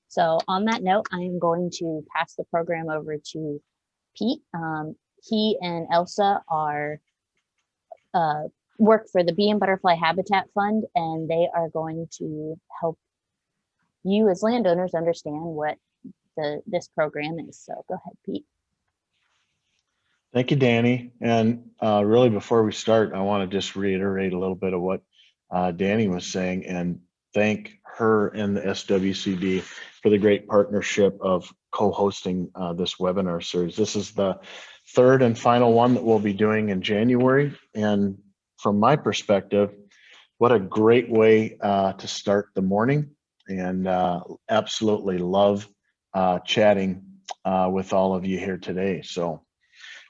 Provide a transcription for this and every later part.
So on that note, I am going to pass the program over to Pete. He and Elsa are uh, work for the Bee and Butterfly Habitat Fund, and they are going to help you as landowners understand what this program is. So go ahead, Pete. Thank you, Danny. And really, before we start, I want to just reiterate a little bit of what Danny was saying and thank her and the SWCB for the great partnership of co-hosting this webinar series. This is the third and final one that we'll be doing in January. And from my perspective, what a great way to start the morning, and absolutely love chatting with all of you here today. So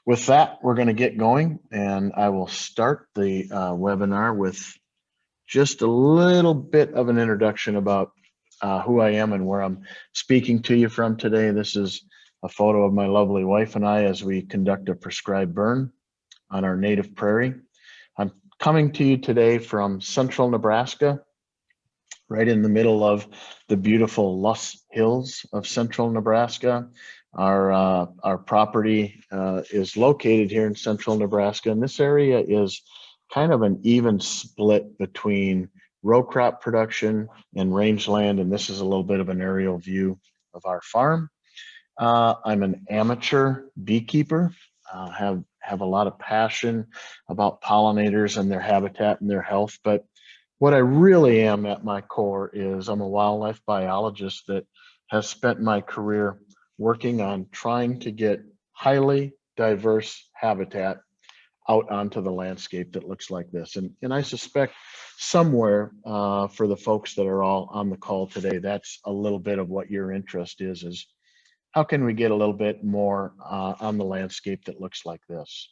with that, we're going to get going, and I will start the webinar with just a little bit of an introduction about who I am and where I'm speaking to you from today. This is a photo of my lovely wife and I as we conduct a prescribed burn on our native prairie. I'm coming to you today from central Nebraska, right in the middle of the beautiful Luss Hills of central Nebraska. Our property is located here in central Nebraska, and this area is kind of an even split between row crop production and rangeland, and this is a little bit of an aerial view of our farm. I'm an amateur beekeeper, have a lot of passion about pollinators and their habitat and their health, but what I really am at my core is I'm a wildlife biologist that has spent my career working on trying to get highly diverse habitat out onto the landscape that looks like this. And I suspect somewhere for the folks that are all on the call today, that's a little bit of what your interest is how can we get a little bit more on the landscape that looks like this?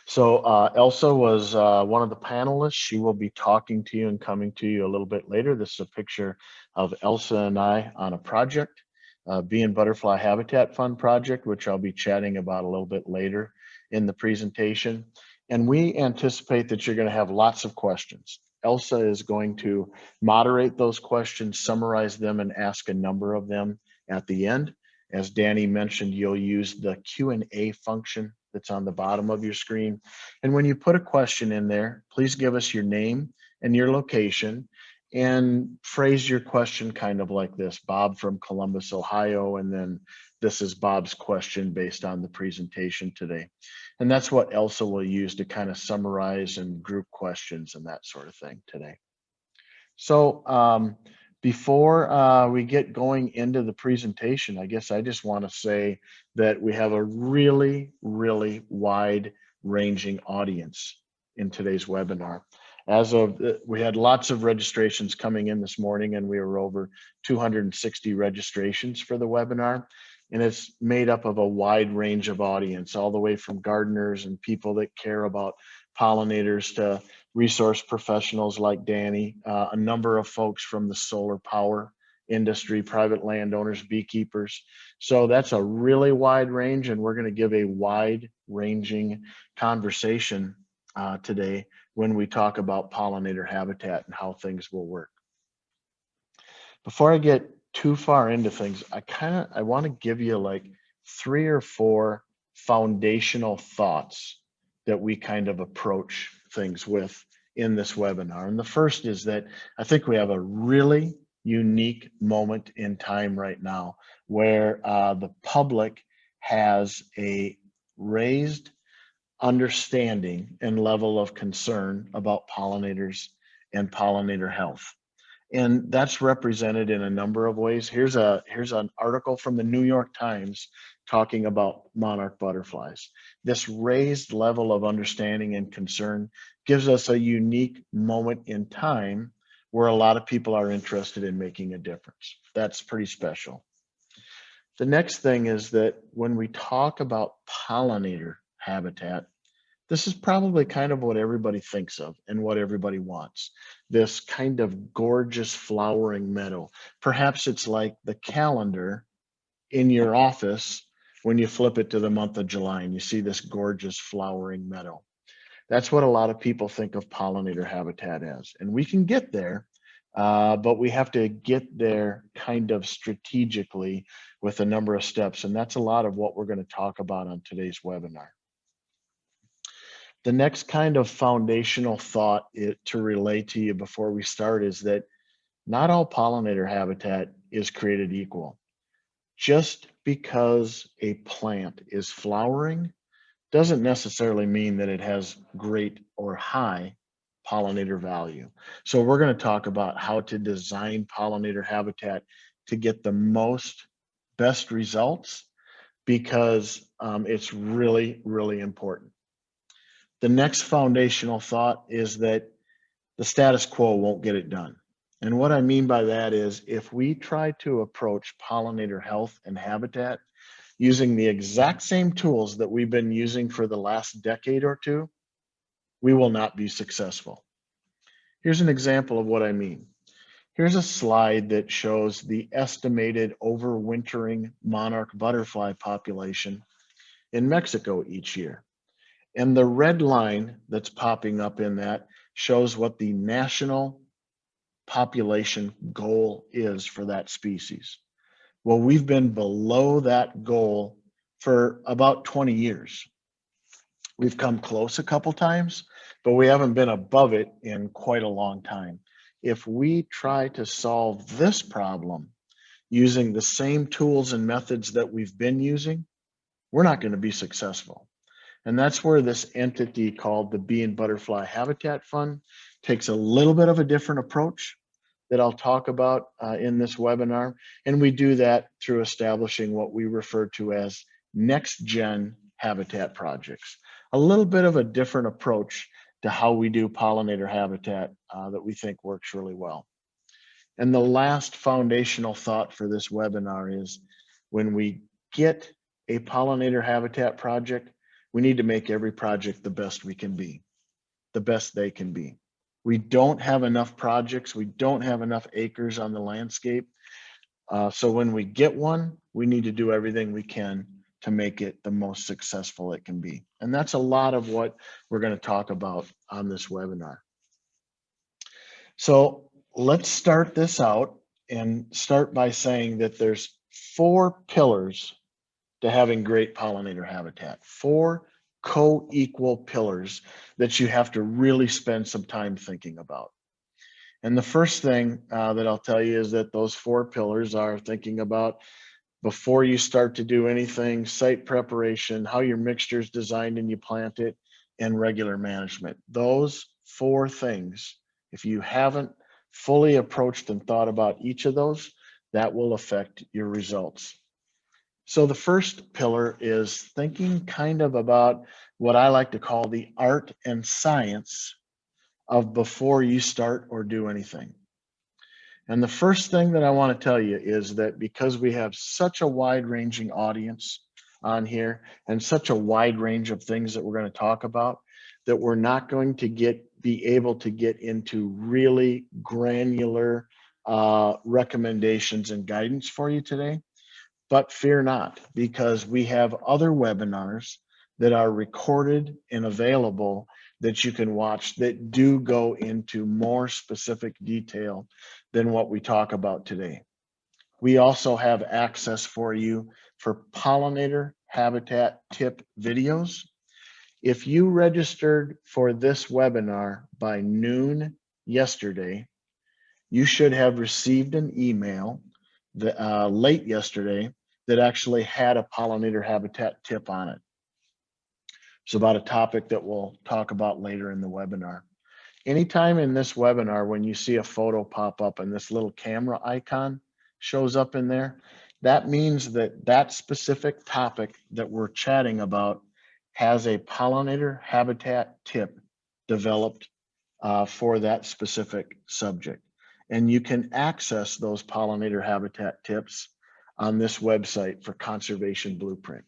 So Elsa was one of the panelists. She will be talking to you and coming to you a little bit later. This is a picture of Elsa and I on a project, Bee and Butterfly Habitat Fund project, which I'll be chatting about a little bit later in the presentation. And we anticipate that you're going to have lots of questions. Elsa is going to moderate those questions, summarize them, and ask a number of them at the end. As Danny mentioned, you'll use the Q&A function that's on the bottom of your screen. And when you put a question in there, please give us your name and your location and phrase your question kind of like this: Bob from Columbus, Ohio, and then this is Bob's question based on the presentation today. And that's what Elsa will use to kind of summarize and group questions and that sort of thing today. So before we get going into the presentation, I guess I just want to say that we have a really, really wide ranging audience in today's webinar. As of, we had lots of registrations coming in this morning, and we were over 260 registrations for the webinar. And it's made up of a wide range of audience, all the way from gardeners and people that care about pollinators to resource professionals like Danny, a number of folks from the solar power industry, private landowners, beekeepers. So that's a really wide range, and we're going to give a wide ranging conversation today when we talk about pollinator habitat and how things will work. Before I get too far into things, I want to give you like 3 or 4 foundational thoughts that we kind of approach things with in this webinar. And the first is that I think we have a really unique moment in time right now where the public has a raised understanding and level of concern about pollinators and pollinator health. And that's represented in a number of ways. Here's an article from the New York Times talking about monarch butterflies. This raised level of understanding and concern gives us a unique moment in time where a lot of people are interested in making a difference. That's pretty special. The next thing is that when we talk about pollinator habitat, this is probably kind of what everybody thinks of and what everybody wants. This kind of gorgeous flowering meadow. Perhaps it's like the calendar in your office when you flip it to the month of July and you see this gorgeous flowering meadow. That's what a lot of people think of pollinator habitat as. And we can get there, but we have to get there kind of strategically with a number of steps. And that's a lot of what we're going to talk about on today's webinar. The next kind of foundational thought to relay to you before we start is that not all pollinator habitat is created equal. Just because a plant is flowering doesn't necessarily mean that it has great or high pollinator value. So we're going to talk about how to design pollinator habitat to get the best results, because it's really, really important. The next foundational thought is that the status quo won't get it done. And what I mean by that is, if we try to approach pollinator health and habitat using the exact same tools that we've been using for the last decade or two, we will not be successful. Here's an example of what I mean. Here's a slide that shows the estimated overwintering monarch butterfly population in Mexico each year. And the red line that's popping up in that shows what the national population goal is for that species. Well, we've been below that goal for about 20 years. We've come close a couple times, but we haven't been above it in quite a long time. If we try to solve this problem using the same tools and methods that we've been using, we're not going to be successful. And that's where this entity called the Bee and Butterfly Habitat Fund takes a little bit of a different approach that I'll talk about in this webinar. And we do that through establishing what we refer to as next gen habitat projects. A little bit of a different approach to how we do pollinator habitat that we think works really well. And the last foundational thought for this webinar is, when we get a pollinator habitat project, we need to make every project the best we can be, the best they can be. We don't have enough projects. We don't have enough acres on the landscape. So when we get one, we need to do everything we can to make it the most successful it can be. And that's a lot of what we're going to talk about on this webinar. So let's start this out and start by saying that there's 4 pillars to having great pollinator habitat, 4 co-equal pillars that you have to really spend some time thinking about. And the first thing that I'll tell you is that those 4 pillars are thinking about, before you start to do anything, site preparation, how your mixture is designed and you plant it, and regular management. Those 4 things, if you haven't fully approached and thought about each of those, that will affect your results. So the first pillar is thinking kind of about what I like to call the art and science of before you start or do anything. And the first thing that I want to tell you is that because we have such a wide-ranging audience on here and such a wide range of things that we're going to talk about, that we're not going to be able to get into really granular recommendations and guidance for you today. But fear not, because we have other webinars that are recorded and available that you can watch that do go into more specific detail than what we talk about today. We also have access for you for pollinator habitat tip videos. If you registered for this webinar by noon yesterday, you should have received an email late yesterday that actually had a pollinator habitat tip on it. It's about a topic that we'll talk about later in the webinar. Anytime in this webinar, when you see a photo pop up and this little camera icon shows up in there, that means that that specific topic that we're chatting about has a pollinator habitat tip developed for that specific subject. And you can access those pollinator habitat tips on this website for Conservation Blueprint.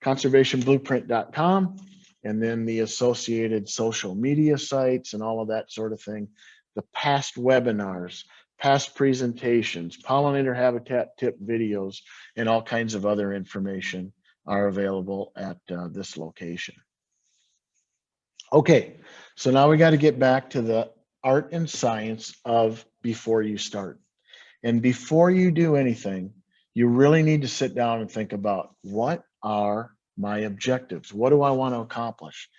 conservationblueprint.com, and then the associated social media sites and all of that sort of thing. The past webinars, past presentations, pollinator habitat tip videos, and all kinds of other information are available at this location. Okay, so now we got to get back to the art and science of before you start. And before you do anything, you really need to sit down and think about, what are my objectives? What do I want to accomplish?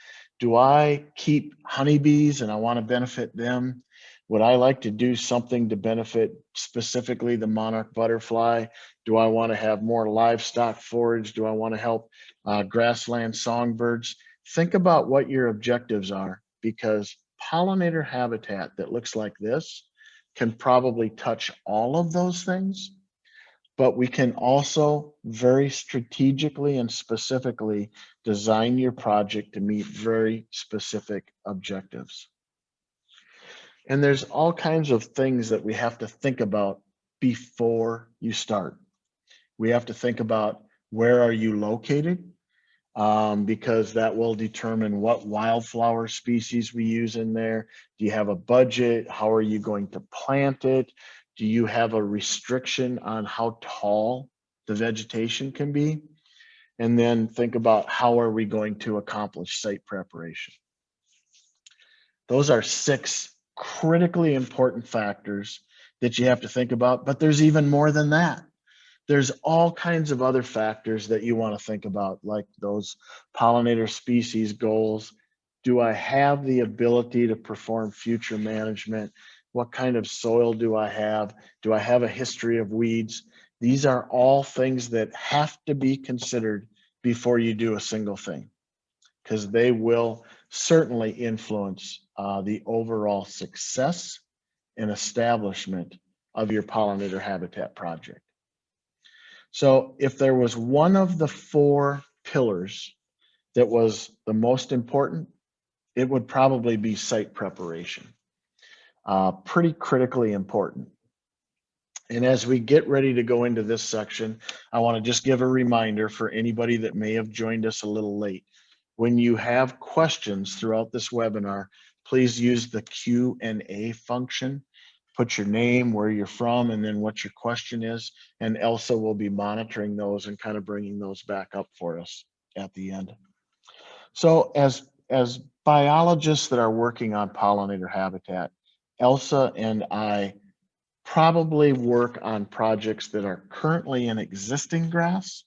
Do I keep honeybees and I want to benefit them? Would I like to do something to benefit specifically the monarch butterfly? Do I want to have more livestock forage? Do I want to help grassland songbirds? Think about what your objectives are, because pollinator habitat that looks like this can probably touch all of those things, but we can also very strategically and specifically design your project to meet very specific objectives. And there's all kinds of things that we have to think about before you start. We have to think about, where are you located? Because that will determine what wildflower species we use in there. Do you have a budget? How are you going to plant it? Do you have a restriction on how tall the vegetation can be? And then think about, how are we going to accomplish site preparation? Those are 6 critically important factors that you have to think about, but there's even more than that. There's all kinds of other factors that you want to think about, like those pollinator species goals. Do I have the ability to perform future management? What kind of soil do I have? Do I have a history of weeds? These are all things that have to be considered before you do a single thing, because they will certainly influence the overall success and establishment of your pollinator habitat project. So if there was one of the 4 pillars that was the most important, it would probably be site preparation. Pretty critically important. And as we get ready to go into this section, I want to just give a reminder for anybody that may have joined us a little late. When you have questions throughout this webinar, please use the Q&A function. Put your name, where you're from, and then what your question is. And Elsa will be monitoring those and kind of bringing those back up for us at the end. So as biologists that are working on pollinator habitat, Elsa and I probably work on projects that are currently in existing grass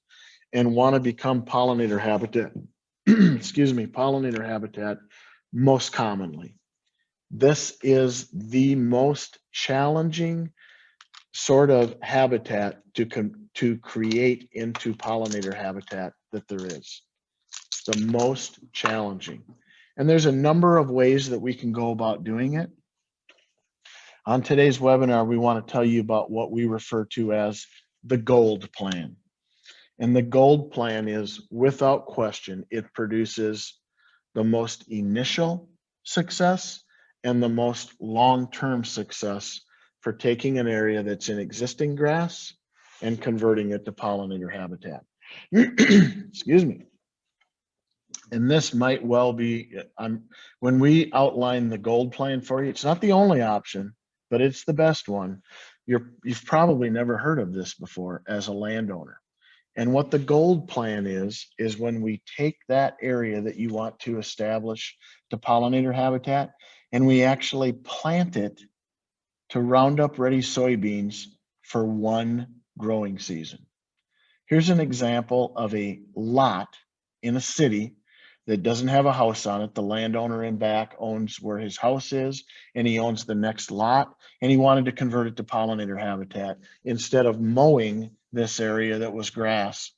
and want to become pollinator habitat, excuse me, pollinator habitat most commonly. This is the most challenging sort of habitat to create into pollinator habitat that there is. The most challenging. And there's a number of ways that we can go about doing it. On today's webinar, we want to tell you about what we refer to as the GOLD plan. And the GOLD plan is, without question, it produces the most initial success and the most long-term success for taking an area that's in existing grass and converting it to pollinator habitat. Excuse me. And this might well be, when we outline the GOLD plan for you, it's not the only option, but it's the best one. You've probably never heard of this before as a landowner. And what the GOLD plan is when we take that area that you want to establish to pollinator habitat, and we actually plant it to Roundup Ready soybeans for 1 growing season. Here's an example of a lot in a city that doesn't have a house on it. The landowner in back owns where his house is, and he owns the next lot, and he wanted to convert it to pollinator habitat instead of mowing this area that was grass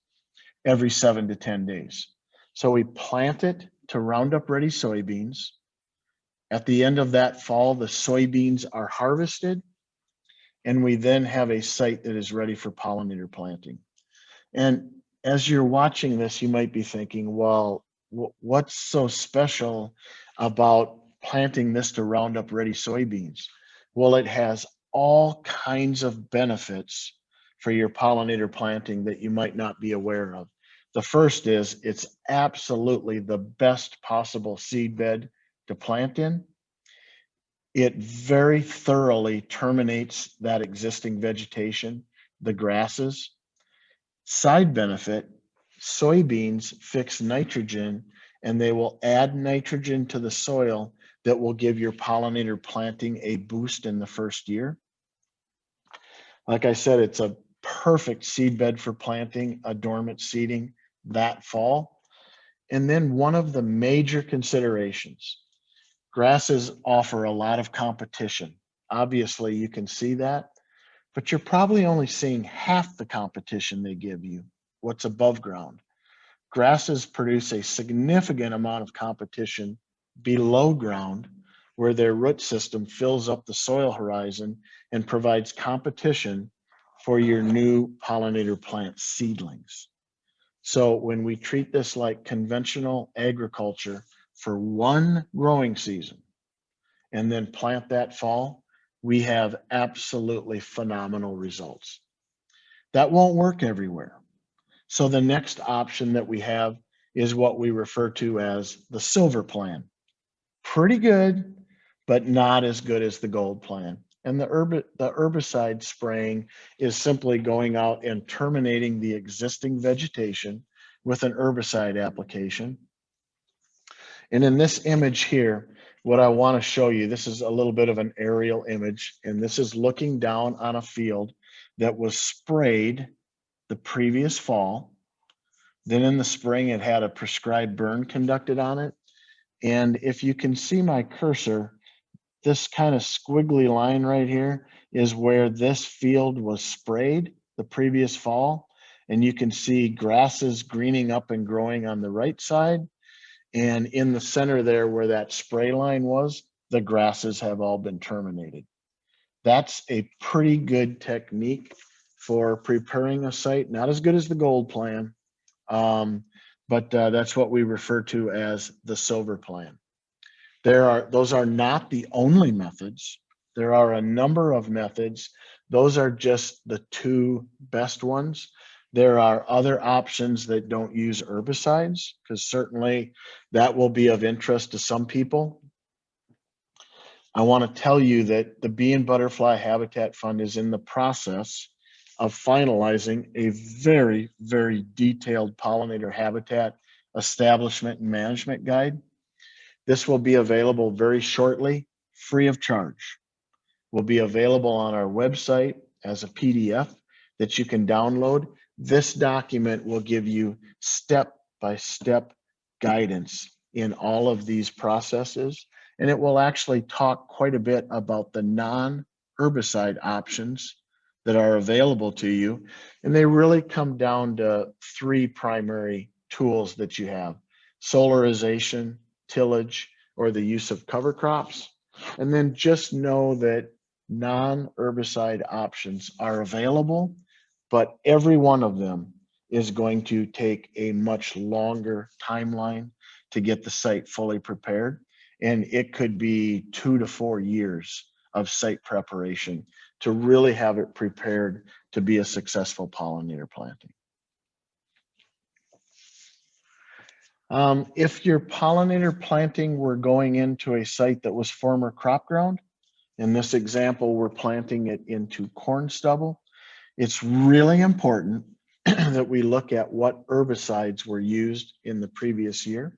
every 7 to 10 days. So we plant it to Roundup Ready soybeans. At the end of that fall, the soybeans are harvested, and we then have a site that is ready for pollinator planting. And as you're watching this, you might be thinking, well, what's so special about planting this to Roundup Ready soybeans? Well, it has all kinds of benefits for your pollinator planting that you might not be aware of. The first is, it's absolutely the best possible seed bed to plant in. It very thoroughly terminates that existing vegetation, the grasses. Side benefit, soybeans fix nitrogen, and they will add nitrogen to the soil that will give your pollinator planting a boost in the first year. Like I said, it's a perfect seed bed for planting a dormant seeding that fall. And then one of the major considerations, grasses offer a lot of competition. Obviously, you can see that, but you're probably only seeing half the competition they give you, what's above ground. Grasses produce a significant amount of competition below ground, where their root system fills up the soil horizon and provides competition for your new pollinator plant seedlings. So when we treat this like conventional agriculture for one growing season and then plant that fall, we have absolutely phenomenal results. That won't work everywhere. So the next option that we have is what we refer to as the silver plan. Pretty good, but not as good as the gold plan. And the herbicide spraying is simply going out and terminating the existing vegetation with an herbicide application. And in this image here, what I want to show you, this is a little bit of an aerial image, and this is looking down on a field that was sprayed the previous fall. Then in the spring, it had a prescribed burn conducted on it. And if you can see my cursor, this kind of squiggly line right here is where this field was sprayed the previous fall. And you can see grasses greening up and growing on the right side. And in the center there where that spray line was, the grasses have all been terminated. That's a pretty good technique for preparing a site. Not as good as the gold plan, but that's what we refer to as the silver plan. Those are not the only methods. There are a number of methods. Those are just the two best ones. There are other options that don't use herbicides, because certainly that will be of interest to some people. I want to tell you that the Bee and Butterfly Habitat Fund is in the process of finalizing a very, very detailed pollinator habitat establishment and management guide. This will be available very shortly, free of charge. Will be available on our website as a PDF that you can download. This document will give you step-by-step guidance in all of these processes, and it will actually talk quite a bit about the non-herbicide options that are available to you. And they really come down to three primary tools that you have: solarization, tillage, or the use of cover crops. And then just know that non-herbicide options are available, but every one of them is going to take a much longer timeline to get the site fully prepared. And it could be 2 to 4 years of site preparation to really have it prepared to be a successful pollinator planting. If your pollinator planting were going into a site that was former crop ground, in this example, we're planting it into corn stubble, it's really important that we look at what herbicides were used in the previous year,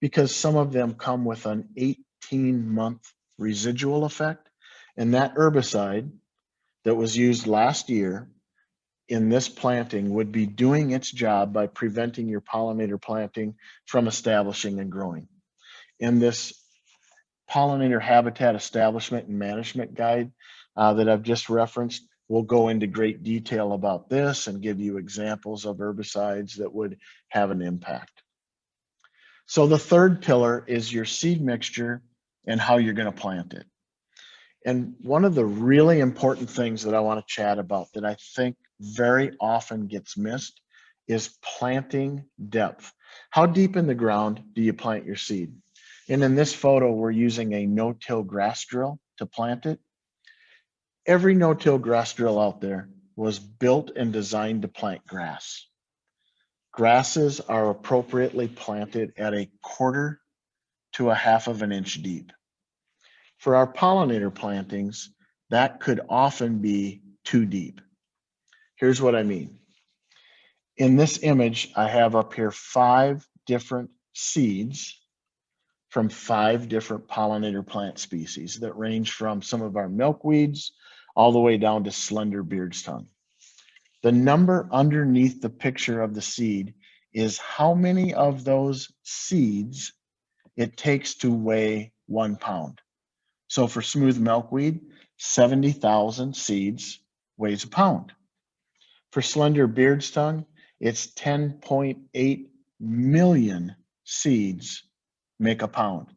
because some of them come with an 18-month residual effect. And that herbicide that was used last year in this planting would be doing its job by preventing your pollinator planting from establishing and growing. In this pollinator habitat establishment and management guide that I've just referenced, we'll go into great detail about this and give you examples of herbicides that would have an impact. So the third pillar is your seed mixture and how you're going to plant it. And one of the really important things that I want to chat about that I think very often gets missed is planting depth. How deep in the ground do you plant your seed? And in this photo, we're using a no-till grass drill to plant it. Every no-till grass drill out there was built and designed to plant grass. Grasses are appropriately planted at 1/4 to 1/2 of an inch deep. For our pollinator plantings, that could often be too deep. Here's what I mean. In this image, I have up here 5 different seeds from 5 different pollinator plant species that range from some of our milkweeds all the way down to slender beard's tongue. The number underneath the picture of the seed is how many of those seeds it takes to weigh 1 pound. So for smooth milkweed, 70,000 seeds weighs a pound. For slender beard's tongue, it's 10.8 million seeds make a pound.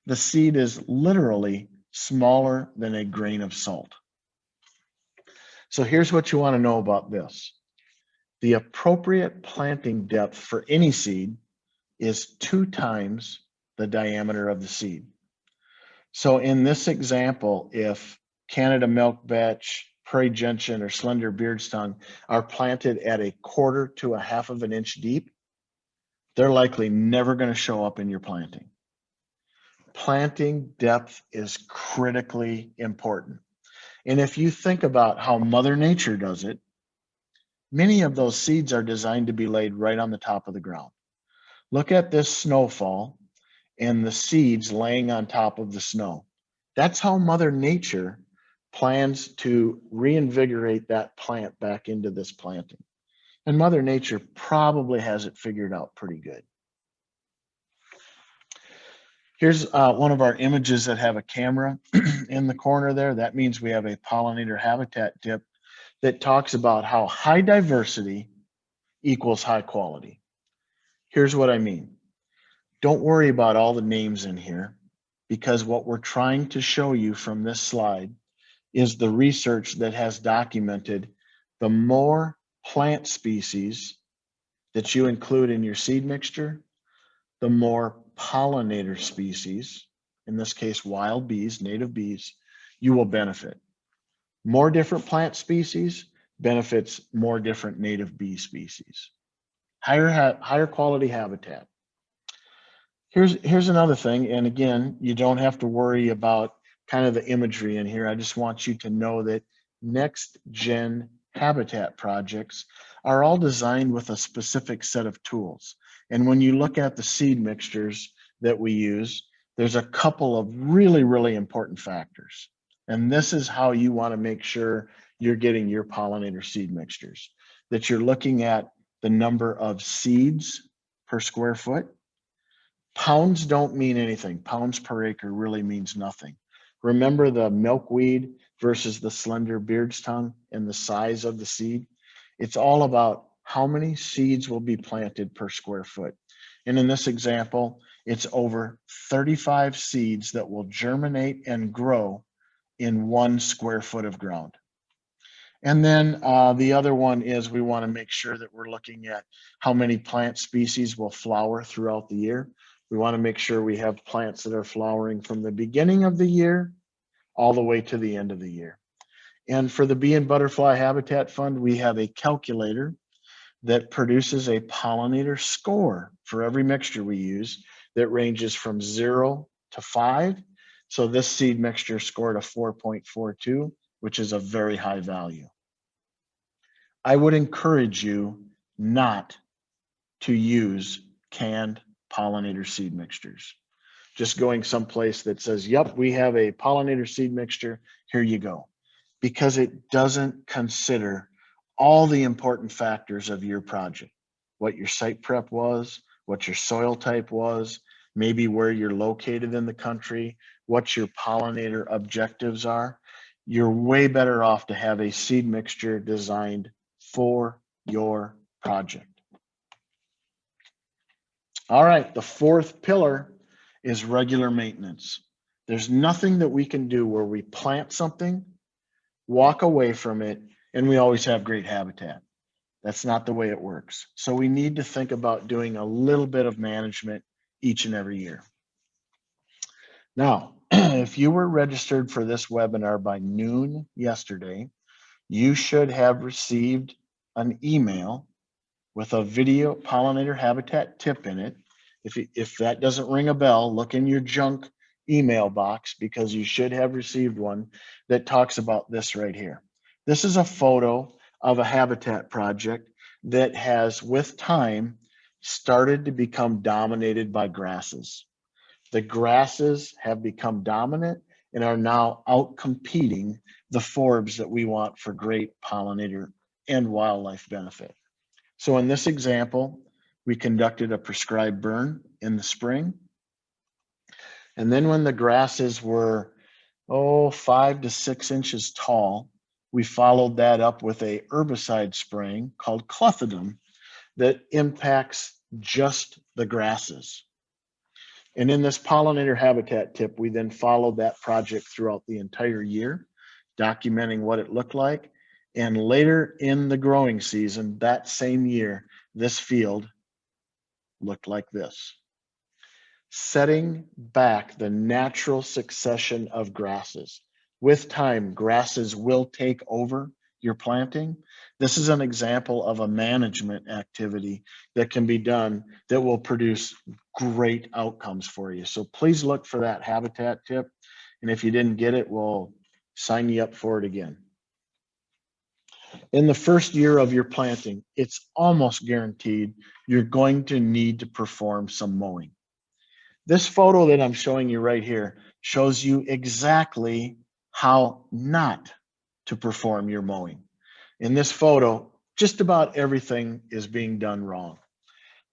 The seed is literally smaller than a grain of salt. So here's what you want to know about this. The appropriate planting depth for any seed is 2 times the diameter of the seed. So in this example, if Canada milk vetch, prairie gentian, or slender beard's tongue are planted at 1/4 to 1/2 of an inch deep, they're likely never going to show up in your planting. Planting depth is critically important. And if you think about how Mother Nature does it, many of those seeds are designed to be laid right on the top of the ground. Look at this snowfall and the seeds laying on top of the snow. That's how Mother Nature plans to reinvigorate that plant back into this planting. And Mother Nature probably has it figured out pretty good. Here's one of our images that have a camera in the corner there. That means we have a pollinator habitat tip that talks about how high diversity equals high quality. Here's what I mean. Don't worry about all the names in here, because what we're trying to show you from this slide is the research that has documented the more plant species that you include in your seed mixture, the more pollinator species, in this case wild bees, native bees, you will benefit. More different plant species benefits more different native bee species. Higher quality habitat. Here's another thing, and again, you don't have to worry about kind of the imagery in here. I just want you to know that next gen habitat projects are all designed with a specific set of tools. And when you look at the seed mixtures that we use, there's a couple of really, really important factors. And this is how you want to make sure you're getting your pollinator seed mixtures, that you're looking at the number of seeds per square foot. Pounds don't mean anything. Pounds per acre really means nothing. Remember the milkweed versus the slender beard's tongue and the size of the seed? It's all about how many seeds will be planted per square foot. And in this example, it's over 35 seeds that will germinate and grow in 1 square foot of ground. And then the other one is we want to make sure that we're looking at how many plant species will flower throughout the year. We want to make sure we have plants that are flowering from the beginning of the year all the way to the end of the year. And for the Bee and Butterfly Habitat Fund, we have a calculator that produces a pollinator score for every mixture we use that ranges from 0 to 5. So this seed mixture scored a 4.42, which is a very high value. I would encourage you not to use canned pollinator seed mixtures. Just going someplace that says, yep, we have a pollinator seed mixture, here you go. Because it doesn't consider all the important factors of your project. What your site prep was, what your soil type was, maybe where you're located in the country, what your pollinator objectives are. You're way better off to have a seed mixture designed for your project. All right, the 4th pillar is regular maintenance. There's nothing that we can do where we plant something, walk away from it, and we always have great habitat. That's not the way it works. So we need to think about doing a little bit of management each and every year. Now, if you were registered for this webinar by noon yesterday, you should have received an email with a video pollinator habitat tip in it. If that doesn't ring a bell, look in your junk email box, because you should have received one that talks about this right here. This is a photo of a habitat project that has, with time, started to become dominated by grasses. The grasses have become dominant and are now out competing the forbs that we want for great pollinator and wildlife benefit. So in this example, we conducted a prescribed burn in the spring. And then when the grasses were, 5 to 6 inches tall, we followed that up with a herbicide spraying called clethodim that impacts just the grasses. And in this pollinator habitat tip, we then followed that project throughout the entire year, documenting what it looked like. And later in the growing season, that same year, this field looked like this. Setting back the natural succession of grasses. With time, grasses will take over your planting. This is an example of a management activity that can be done that will produce great outcomes for you. So please look for that habitat tip. And if you didn't get it, we'll sign you up for it again. In the first year of your planting, it's almost guaranteed you're going to need to perform some mowing. This photo that I'm showing you right here shows you exactly how not to perform your mowing. In this photo, just about everything is being done wrong.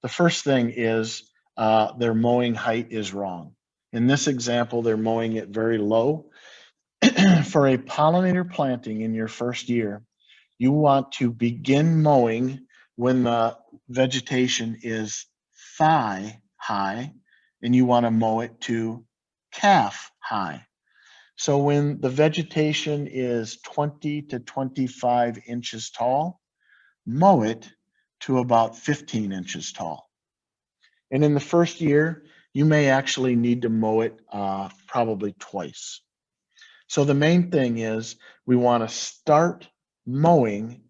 The first thing is their mowing height is wrong. In this example, they're mowing it very low. For a pollinator planting in your first year, you want to begin mowing when the vegetation is thigh high, and you want to mow it to calf high. So when the vegetation is 20 to 25 inches tall, mow it to about 15 inches tall. And in the first year, you may actually need to mow it probably twice. So the main thing is we want to start mowing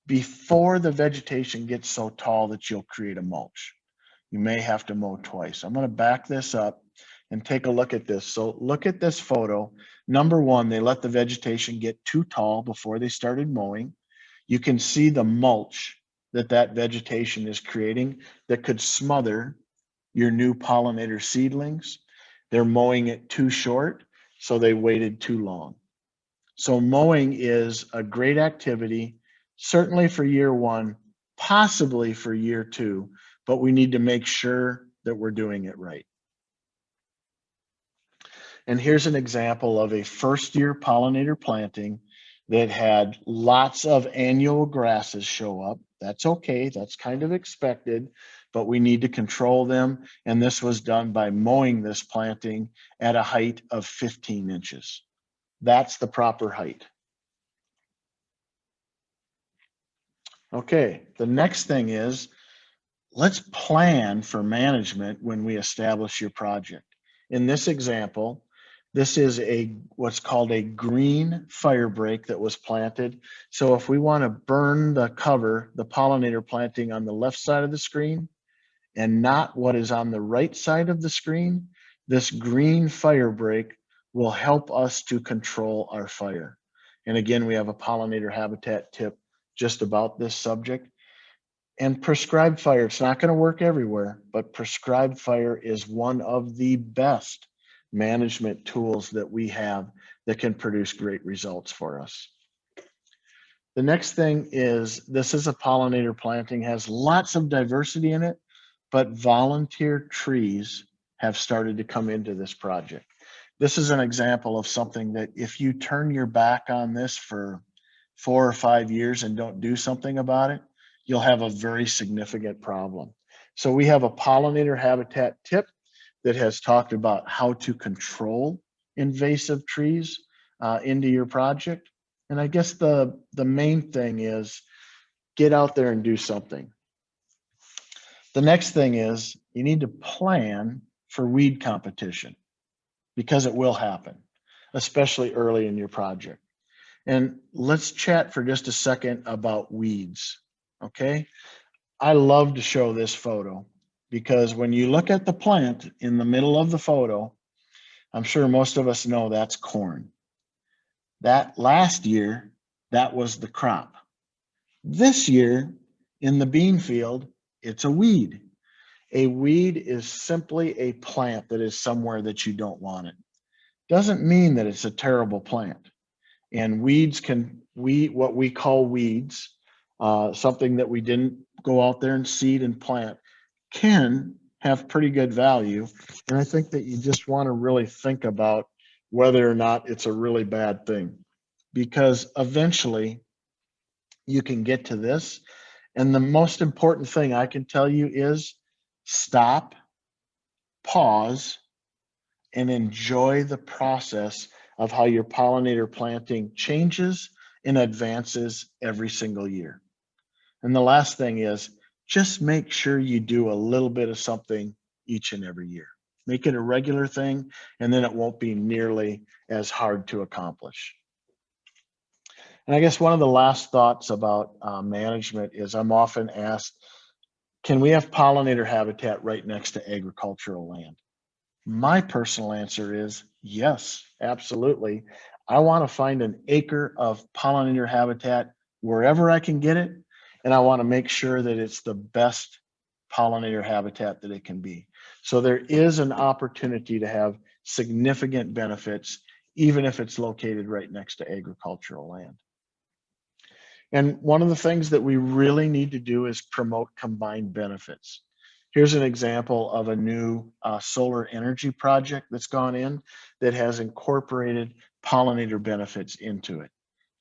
before the vegetation gets so tall that you'll create a mulch. You may have to mow twice. I'm going to back this up and take a look at this. So look at this photo. Number one, they let the vegetation get too tall before they started mowing. You can see the mulch that vegetation is creating that could smother your new pollinator seedlings. They're mowing it too short, so they waited too long. So mowing is a great activity, certainly for year one, possibly for year two, but we need to make sure that we're doing it right. And here's an example of a first year pollinator planting that had lots of annual grasses show up. That's okay, that's kind of expected, but we need to control them. And this was done by mowing this planting at a height of 15 inches. That's the proper height. Okay, the next thing is, let's plan for management when we establish your project. In this example, this is what's called a green fire break that was planted. So if we want to burn the cover, the pollinator planting on the left side of the screen and not what is on the right side of the screen, this green fire break will help us to control our fire. And again, we have a pollinator habitat tip just about this subject. And prescribed fire, it's not going to work everywhere, but prescribed fire is one of the best management tools that we have that can produce great results for us. The next thing is, this is a pollinator planting, has lots of diversity in it, but volunteer trees have started to come into this project. This is an example of something that if you turn your back on this for 4 or 5 years and don't do something about it, you'll have a very significant problem. So we have a pollinator habitat tip that has talked about how to control invasive trees into your project. And I guess the main thing is get out there and do something. The next thing is you need to plan for weed competition, because it will happen, especially early in your project. And let's chat for just a second about weeds, okay? I love to show this photo because when you look at the plant in the middle of the photo, I'm sure most of us know that's corn. That last year, that was the crop. This year, in the bean field, it's a weed. A weed is simply a plant that is somewhere that you don't want it. Doesn't mean that it's a terrible plant. And weeds what we call weeds, something that we didn't go out there and seed and plant, can have pretty good value. And I think that you just want to really think about whether or not it's a really bad thing, because eventually you can get to this. And the most important thing I can tell you is stop, pause, and enjoy the process of how your pollinator planting changes and advances every single year. And the last thing is just make sure you do a little bit of something each and every year. Make it a regular thing, and then it won't be nearly as hard to accomplish. And I guess one of the last thoughts about management is I'm often asked, can we have pollinator habitat right next to agricultural land? My personal answer is yes, absolutely. I want to find an acre of pollinator habitat wherever I can get it, and I want to make sure that it's the best pollinator habitat that it can be. So there is an opportunity to have significant benefits, even if it's located right next to agricultural land. And one of the things that we really need to do is promote combined benefits. Here's an example of a new solar energy project that's gone in that has incorporated pollinator benefits into it.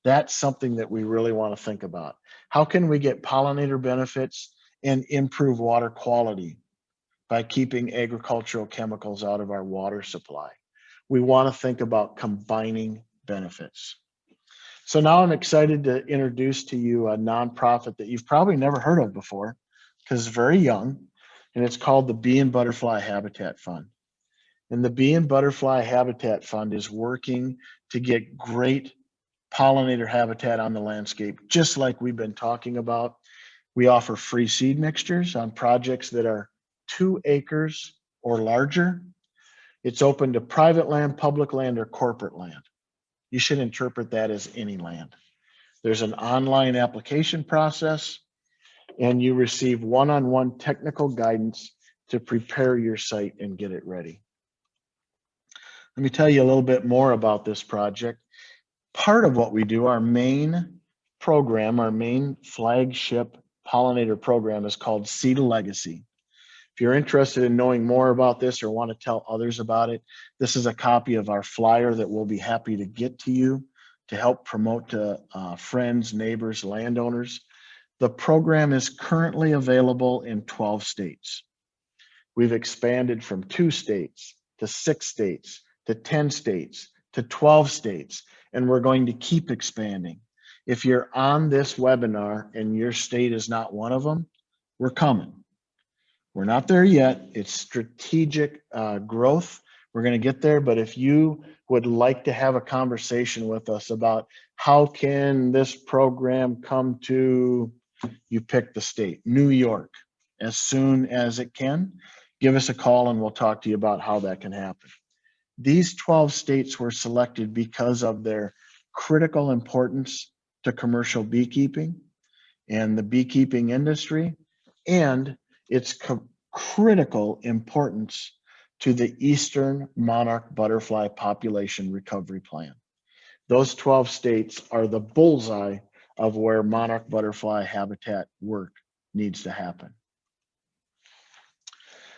That's something that we really want to think about. How can we get pollinator benefits and improve water quality by keeping agricultural chemicals out of our water supply? We want to think about combining benefits. So now I'm excited to introduce to you a nonprofit that you've probably never heard of before because it's very young, and it's called the Bee and Butterfly Habitat Fund. And the Bee and Butterfly Habitat Fund is working to get great pollinator habitat on the landscape, just like we've been talking about. We offer free seed mixtures on projects that are 2 acres or larger. It's open to private land, public land, or corporate land. You should interpret that as any land. There's an online application process, and you receive one-on-one technical guidance to prepare your site and get it ready. Let me tell you a little bit more about this project. Part of what we do, our main program, our main flagship pollinator program is called Seed a Legacy. If you're interested in knowing more about this or want to tell others about it, this is a copy of our flyer that we'll be happy to get to you to help promote to friends, neighbors, landowners. The program is currently available in 12 states. We've expanded from 2 states to 6 states to 10 states to 12 states, and we're going to keep expanding. If you're on this webinar and your state is not one of them, we're coming. We're not there yet. It's strategic growth. We're going to get there. But if you would like to have a conversation with us about how can this program come to, you pick the state, New York, as soon as it can, give us a call and we'll talk to you about how that can happen. These 12 states were selected because of their critical importance to commercial beekeeping and the beekeeping industry, and its critical importance to the Eastern monarch butterfly population recovery plan. Those 12 states are the bullseye of where monarch butterfly habitat work needs to happen.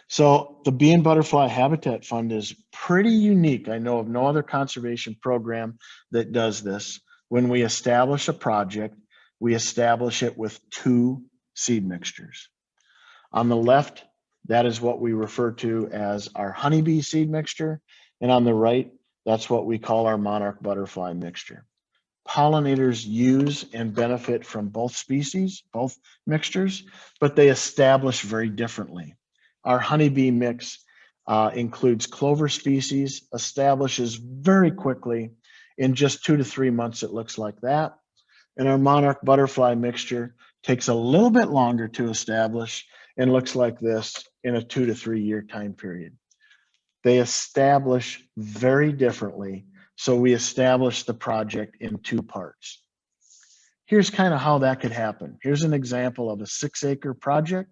So the Bee and Butterfly Habitat Fund is pretty unique. I know of no other conservation program that does this. When we establish a project, we establish it with 2 seed mixtures. On the left, that is what we refer to as our honeybee seed mixture. And on the right, that's what we call our monarch butterfly mixture. Pollinators use and benefit from both species, both mixtures, but they establish very differently. Our honeybee mix includes clover species, establishes very quickly. In just 2 to 3 months, it looks like that. And our monarch butterfly mixture takes a little bit longer to establish and looks like this in a 2 to 3 year time period. They establish very differently, so we established the project in 2 parts. Here's kind of how that could happen. Here's an example of a 6 acre project,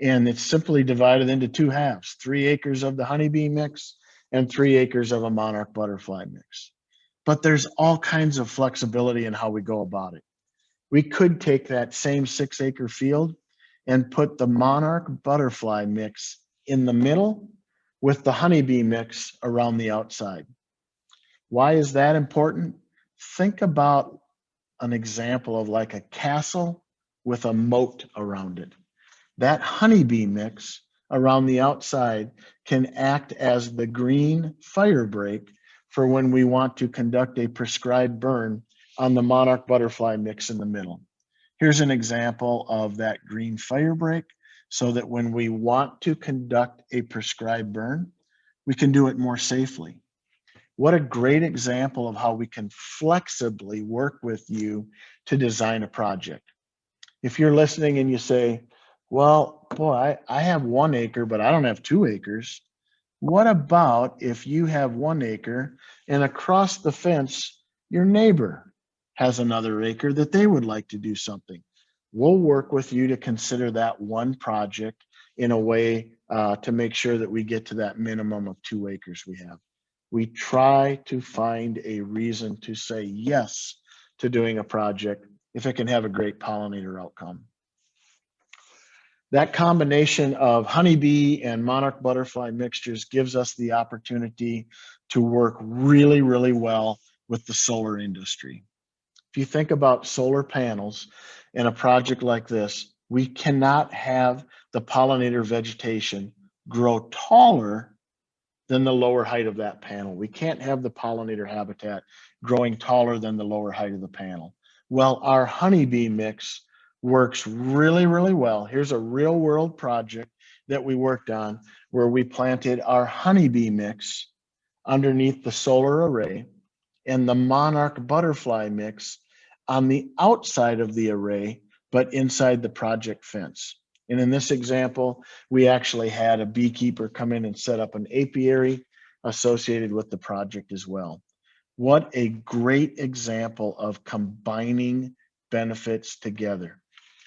And it's simply divided into 2 halves, 3 acres of the honeybee mix and 3 acres of a monarch butterfly mix. But there's all kinds of flexibility in how we go about it. We could take that same 6-acre field and put the monarch butterfly mix in the middle with the honeybee mix around the outside. Why is that important? Think about an example of like a castle with a moat around it. That honeybee mix around the outside can act as the green fire break for when we want to conduct a prescribed burn on the monarch butterfly mix in the middle. Here's an example of that green fire break so that when we want to conduct a prescribed burn, we can do it more safely. What a great example of how we can flexibly work with you to design a project. If you're listening and you say, well, boy, I have 1 acre, but I don't have 2 acres. What about if you have 1 acre and across the fence, your neighbor has another acre that they would like to do something? We'll work with you to consider that one project in a way to make sure that we get to that minimum of 2 acres we have. We try to find a reason to say yes to doing a project if it can have a great pollinator outcome. That combination of honeybee and monarch butterfly mixtures gives us the opportunity to work really, really well with the solar industry. If you think about solar panels in a project like this, we cannot have the pollinator vegetation grow taller than the lower height of that panel. We can't have the pollinator habitat growing taller than the lower height of the panel. Well, our honeybee mix works really, really well. Here's a real world project that we worked on where we planted our honeybee mix underneath the solar array and the monarch butterfly mix on the outside of the array, but inside the project fence. And in this example, we actually had a beekeeper come in and set up an apiary associated with the project as well. What a great example of combining benefits together.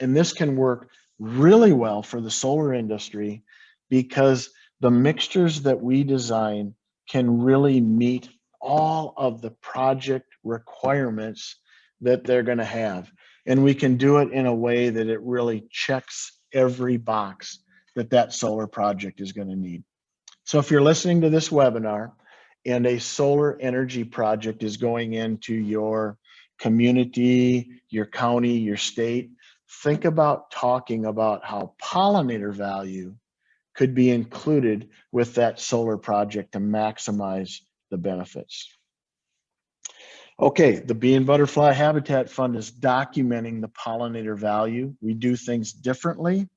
And this can work really well for the solar industry because the mixtures that we design can really meet all of the project requirements that they're going to have. And we can do it in a way that it really checks every box that that solar project is going to need. So if you're listening to this webinar and a solar energy project is going into your community, your county, your state, think about talking about how pollinator value could be included with that solar project to maximize the benefits. Okay, the Bee and Butterfly Habitat Fund is documenting the pollinator value. We do things differently,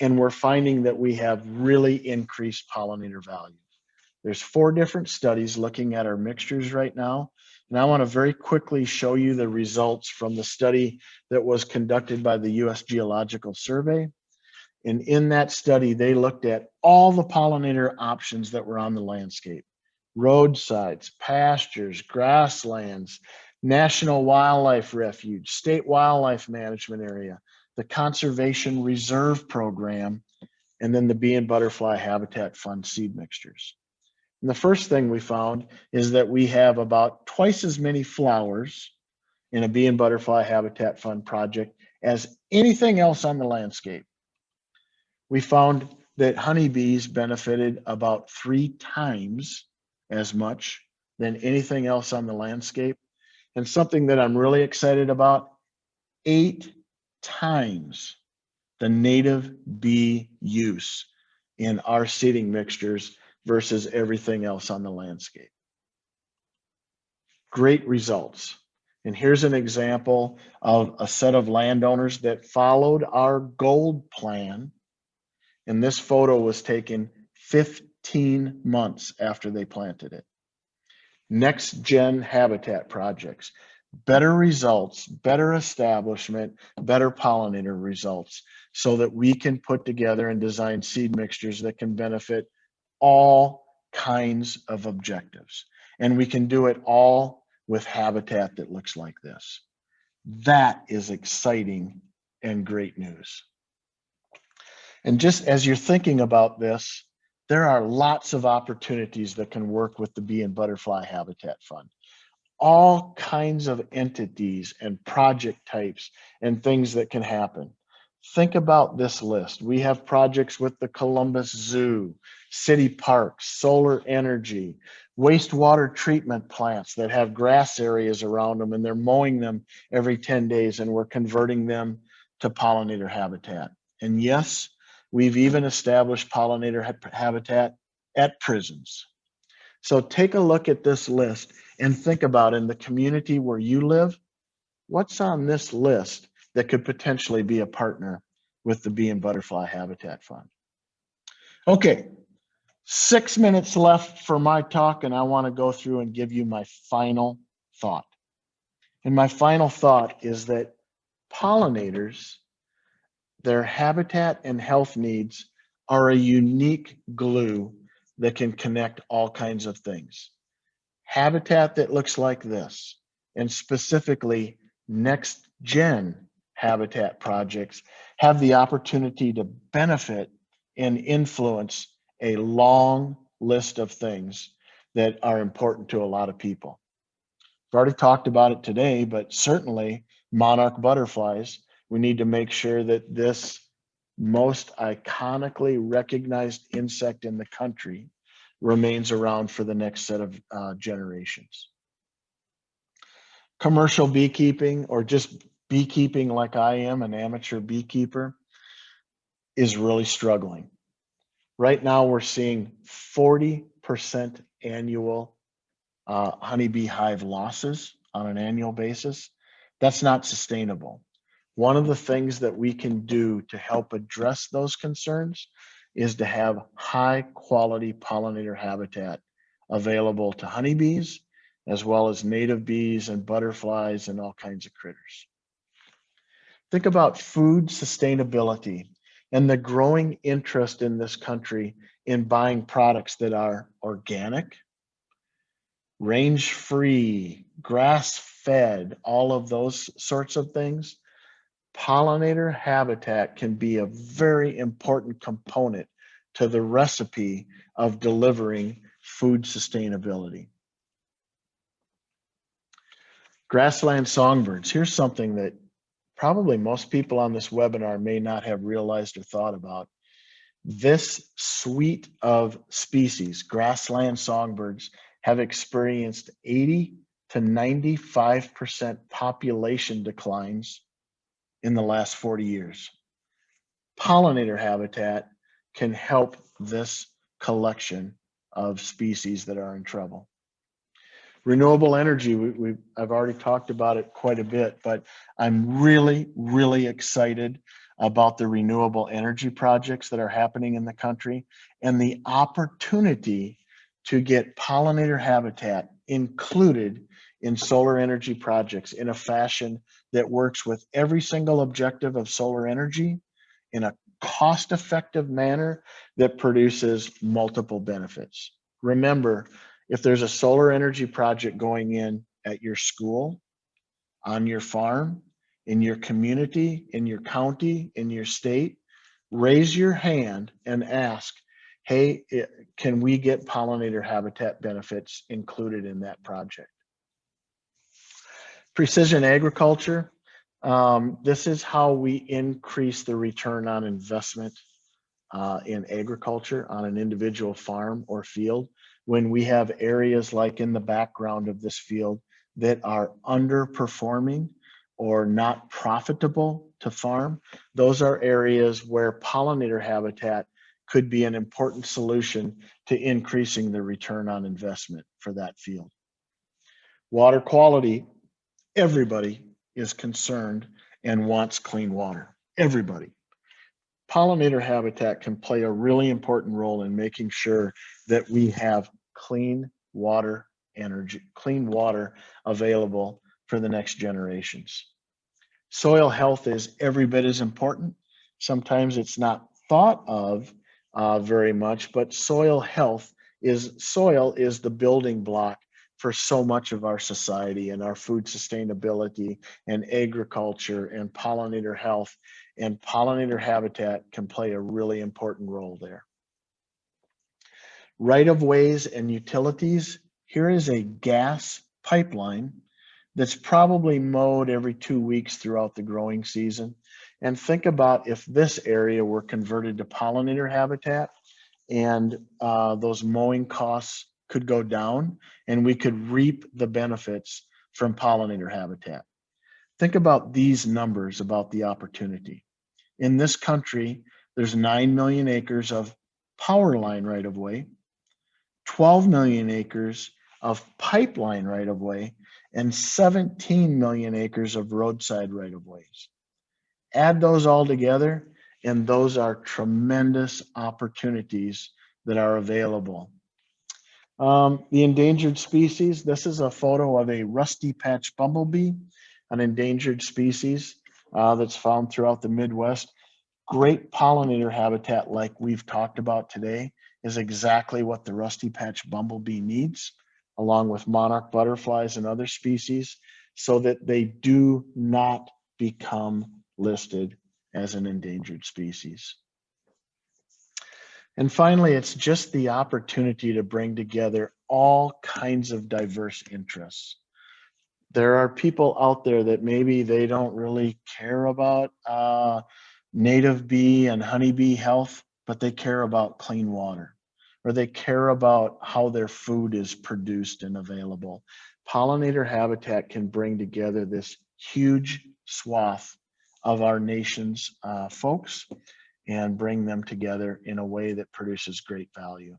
and we're finding that we have really increased pollinator value. There's 4 different studies looking at our mixtures right now, and I want to very quickly show you the results from the study that was conducted by the U.S. Geological Survey. And in that study, they looked at all the pollinator options that were on the landscape: roadsides, pastures, grasslands, National Wildlife Refuge, State Wildlife Management Area, the Conservation Reserve Program, and then the Bee and Butterfly Habitat Fund seed mixtures. And the first thing we found is that we have about twice as many flowers in a Bee and Butterfly Habitat Fund project as anything else on the landscape. We found that honeybees benefited about 3 times as much than anything else on the landscape. And something that I'm really excited about, 8 times the native bee use in our seeding mixtures versus everything else on the landscape. Great results. And here's an example of a set of landowners that followed our gold plan. And this photo was taken 15 months after they planted it. Next gen habitat projects, better results, better establishment, better pollinator results, so that we can put together and design seed mixtures that can benefit all kinds of objectives. And we can do it all with habitat that looks like this. That is exciting and great news. And just as you're thinking about this, there are lots of opportunities that can work with the Bee and Butterfly Habitat Fund. All kinds of entities and project types and things that can happen. Think about this list. We have projects with the Columbus Zoo, city parks, solar energy, wastewater treatment plants that have grass areas around them, and they're mowing them every 10 days, and we're converting them to pollinator habitat. And yes, we've even established pollinator habitat at prisons. So take a look at this list and think about, in the community where you live, what's on this list that could potentially be a partner with the Bee and Butterfly Habitat Fund. Okay, 6 minutes left for my talk, and I want to go through and give you my final thought. And my final thought is that pollinators, their habitat and health needs are a unique glue that can connect all kinds of things. Habitat that looks like this, and specifically next gen habitat projects, have the opportunity to benefit and influence a long list of things that are important to a lot of people. I've already talked about it today, but certainly monarch butterflies, we need to make sure that this most iconically recognized insect in the country remains around for the next set of generations. Commercial beekeeping, or just beekeeping like I am, an amateur beekeeper, is really struggling. Right now, we're seeing 40% annual honeybee hive losses on an annual basis. That's not sustainable. One of the things that we can do to help address those concerns is to have high quality pollinator habitat available to honeybees, as well as native bees and butterflies and all kinds of critters. Think about food sustainability and the growing interest in this country in buying products that are organic, range-free, grass-fed, all of those sorts of things. Pollinator habitat can be a very important component to the recipe of delivering food sustainability. Grassland songbirds. Here's something that probably most people on this webinar may not have realized or thought about. This suite of species, grassland songbirds, have experienced 80 to 95% population declines in the last 40 years. Pollinator habitat can help this collection of species that are in trouble. Renewable energy, I've already talked about it quite a bit, but I'm really excited about the renewable energy projects that are happening in the country and the opportunity to get pollinator habitat included in solar energy projects in a fashion that works with every single objective of solar energy in a cost-effective manner that produces multiple benefits. Remember, if there's a solar energy project going in at your school, on your farm, in your community, in your county, in your state, raise your hand and ask, hey, can we get pollinator habitat benefits included in that project? Precision agriculture. This is how we increase the return on investment in agriculture on an individual farm or field. When we have areas like in the background of this field that are underperforming or not profitable to farm, those are areas where pollinator habitat could be an important solution to increasing the return on investment for that field. Water quality, everybody is concerned and wants clean water, everybody. Pollinator habitat can play a really important role in making sure that we have clean water energy, clean water available for the next generations. Soil health is every bit as important. Sometimes it's not thought of very much, but soil is the building block for so much of our society, and our food sustainability and agriculture and pollinator health and pollinator habitat can play a really important role there. Right-of-ways and utilities. Here is a gas pipeline that's probably mowed every 2 weeks throughout the growing season. And think about if this area were converted to pollinator habitat, and those mowing costs could go down and we could reap the benefits from pollinator habitat. Think about these numbers about the opportunity. In this country, there's 9 million acres of power line right-of-way, 12 million acres of pipeline right-of-way, and 17 million acres of roadside right-of-ways. Add those all together, and those are tremendous opportunities that are available. The endangered species, this is a photo of a rusty patch bumblebee, an endangered species that's found throughout the Midwest. Great pollinator habitat like we've talked about today is exactly what the rusty patch bumblebee needs, along with monarch butterflies and other species, so that they do not become listed as an endangered species. And finally, it's just the opportunity to bring together all kinds of diverse interests. There are people out there that maybe they don't really care about native bee and honeybee health, but they care about clean water, or they care about how their food is produced and available. Pollinator habitat can bring together this huge swath of our nation's folks and bring them together in a way that produces great value.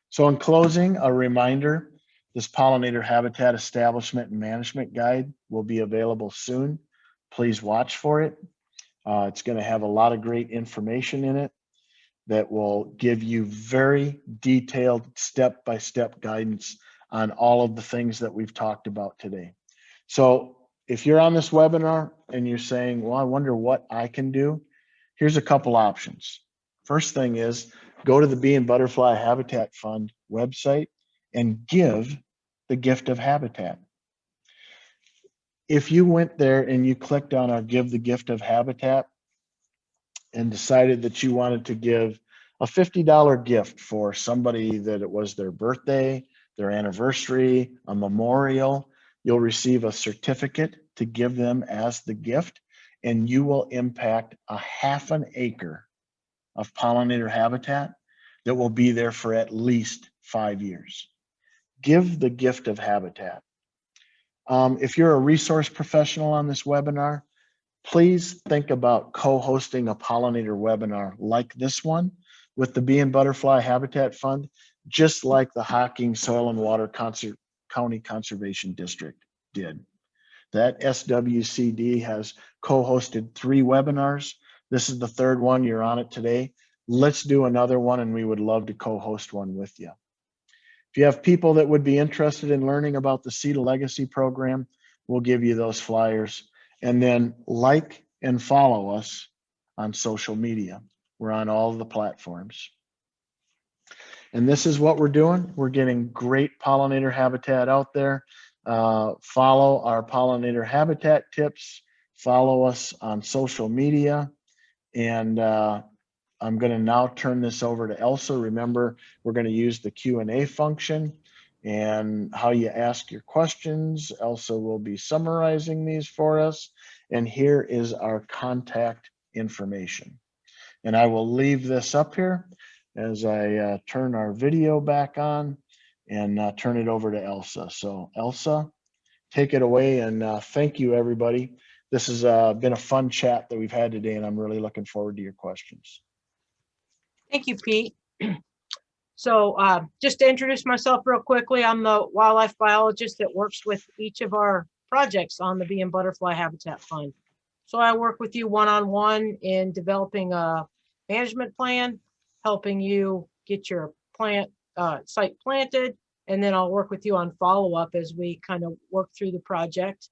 So in closing, a reminder, this pollinator habitat establishment and management guide will be available soon. Please watch for it. It's going to have a lot of great information in it that will give you very detailed step-by-step guidance on all of the things that we've talked about today. So if you're on this webinar and you're saying, well, I wonder what I can do, here's a couple options. First thing is go to the Bee and Butterfly Habitat Fund website and give the gift of habitat. If you went there and you clicked on our Give the Gift of Habitat and decided that you wanted to give a $50 gift for somebody that it was their birthday, their anniversary, a memorial, you'll receive a certificate to give them as the gift, and you will impact a half an acre of pollinator habitat that will be there for at least 5 years. Give the gift of habitat. If you're a resource professional on this webinar, please think about co-hosting a pollinator webinar like this one with the Bee and Butterfly Habitat Fund, just like the Hocking Soil and Water County Conservation District did. That SWCD has co-hosted 3 webinars. This is the 3rd one. You're on it today. Let's do another one, and we would love to co-host one with you. If you have people that would be interested in learning about the Seed a Legacy program, we'll give you those flyers. And then like and follow us on social media. We're on all of the platforms. And this is what we're doing. We're getting great pollinator habitat out there. Follow our pollinator habitat tips. Follow us on social media. And I'm going to now turn this over to Elsa. Remember, we're going to use the Q&A function and how you ask your questions. Elsa will be summarizing these for us. And here is our contact information. And I will leave this up here as I turn our video back on and turn it over to Elsa. So Elsa, take it away, and thank you, everybody. This has been a fun chat that we've had today, and I'm really looking forward to your questions. Thank you, Pete. So just to introduce myself real quickly, I'm the wildlife biologist that works with each of our projects on the Bee and Butterfly Habitat Fund. So I work with you one-on-one in developing a management plan, helping you get your site planted, and then I'll work with you on follow-up as we kind of work through the project.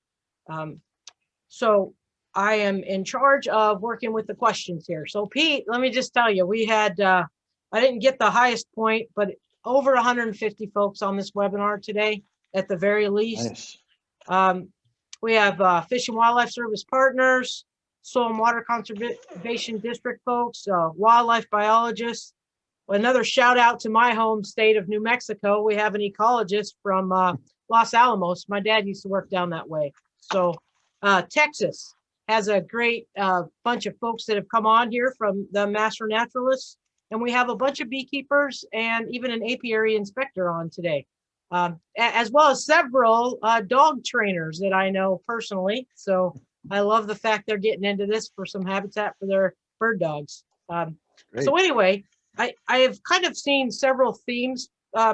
So I am in charge of working with the questions here. So Pete, let me just tell you, we had, I didn't get the highest point, but over 150 folks on this webinar today, at the very least. Nice. We have Fish and Wildlife Service partners, Soil and Water Conservation District folks, wildlife biologists. Another shout out to my home state of New Mexico. We have an ecologist from Los Alamos. My dad used to work down that way. So Texas has a great bunch of folks that have come on here from the Master Naturalists. And we have a bunch of beekeepers and even an apiary inspector on today, as well as several dog trainers that I know personally. So I love the fact they're getting into this for some habitat for their bird dogs. So anyway, I have kind of seen several themes,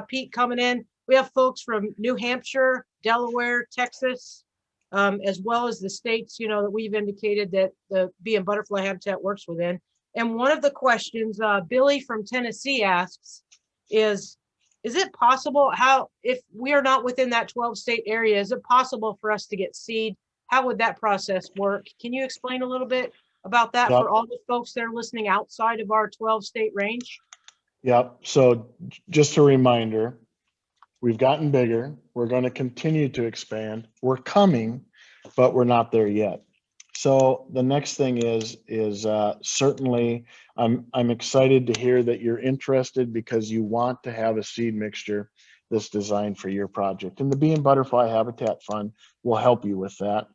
Pete, coming in. We have folks from New Hampshire, Delaware, Texas, as well as the states, that we've indicated that the bee and butterfly habitat works within. And one of the questions Billy from Tennessee asks is it possible, if we are not within that 12-state area, is it possible for us to get seed? How would that process work? Can you explain a little bit about that for all the folks that are listening outside of our 12-state range? Yep. So just a reminder, we've gotten bigger. We're going to continue to expand. We're coming, but we're not there yet. So the next thing is certainly I'm excited to hear that you're interested because you want to have a seed mixture that's designed for your project. And the Bee and Butterfly Habitat Fund will help you with that.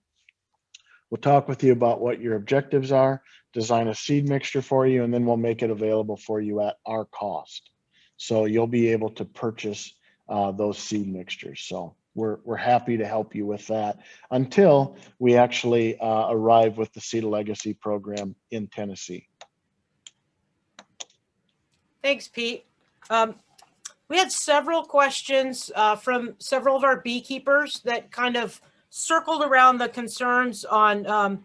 We'll talk with you about what your objectives are, design a seed mixture for you, and then we'll make it available for you at our cost. So you'll be able to purchase those seed mixtures. So we're happy to help you with that until we actually arrive with the Seed Legacy program in Tennessee. Thanks, Pete. We had several questions from several of our beekeepers that kind of circled around the concerns on